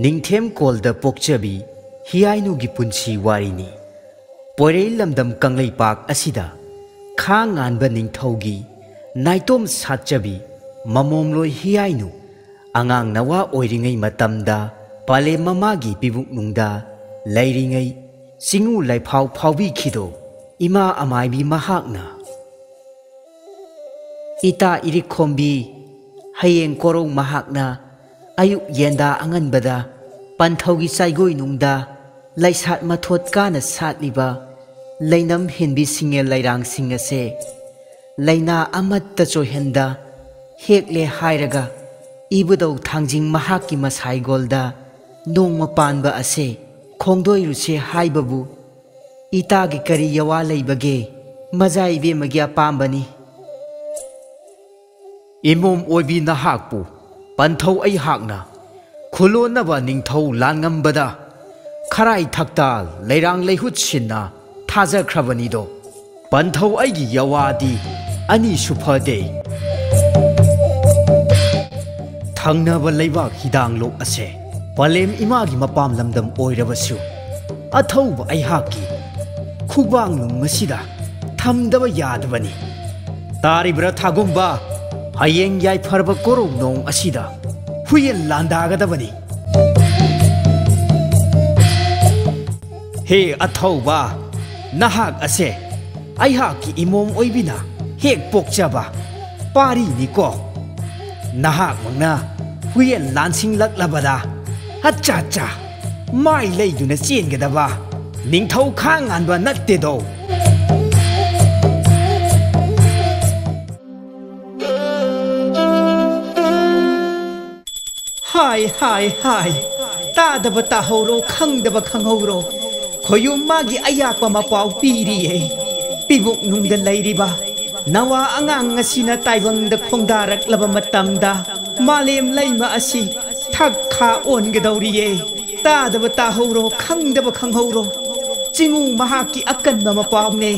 निंगथेम कोलदा पोक्चबी हियाइनुगी पुंसी वारिनी पोरेल लमदम कंगलैपाक असिदा खांग आनबा निंगथौगी नाइतोम सातचबी ममोमलोय हियाइनु आंगांग नवा ओइरिङै मतमदा पाले ममागी पिबुकनुंगदा लैरिङै सिंगु लाइफाव फावबिखिदो इमा अमाइबी महाकना इता इरिखोम्बी हयेंग कोरों महाकना अयुक येंदा अंगनबदा पंथौगी साइगोई नुंगदा लाइसात मथोत काना सातलिबा लैनम हिंबी सिंगे लैरांग सिंग असे लैना अमत्ता चोहेंदा हेकले हायरगा इबुदौ थांजिंग महाकी मसाई गोल्दा नोंग पानबा असे खोंदोइरुसे हाइबबु इतागी करी यवा लैबगे मजाइबे मग्या पाम्बनी इमोम ओइबी नहाकपु पंथौ ऐ हाकना खुलोनबा निंगथौ लानगंबदा खराई थक्ता लैरांग लैहुत सिन्ना थाजख्रबनिदो पंथौ ऐगी यवादी अनि सुफदे थंगनब लैबाक हिदांग लोक असे पलेम इमागी मपाम लमदम ओइरबसु अथौब ऐहाकी खुबांग नुंगसिदा थमदब यादबनी तारिब्रा थागुंबा हयेंग याइफरब कोरों नोंग असिदा हुयेन लांदागदबनी हे अथौबा नहाक असे ऐहाकी इमोम ओइबिना हेक पोक्चबा पारी निको नहाक मंगना हुयेन लांसिंग लकलबदा अच्छा अच्छा माइ लैदुना चेनगदबा निंगथौ खांग आनबा नत्तेदो हाय हाय हाय तादब ताहौरो खंगदब खंगौरो खोयुम मागी अयाकपा मपाव पीरिये पिबुक नुंगदा लैरिबा नवा अंगांग असिना ताइबंगदा खोंदारकलबा मतमदा मालेम लैमा असि थक्खा ओनगदौरिये तादब ताहौरो खंगदब खंगौरो चिंगु महाकी अकनबा मपावने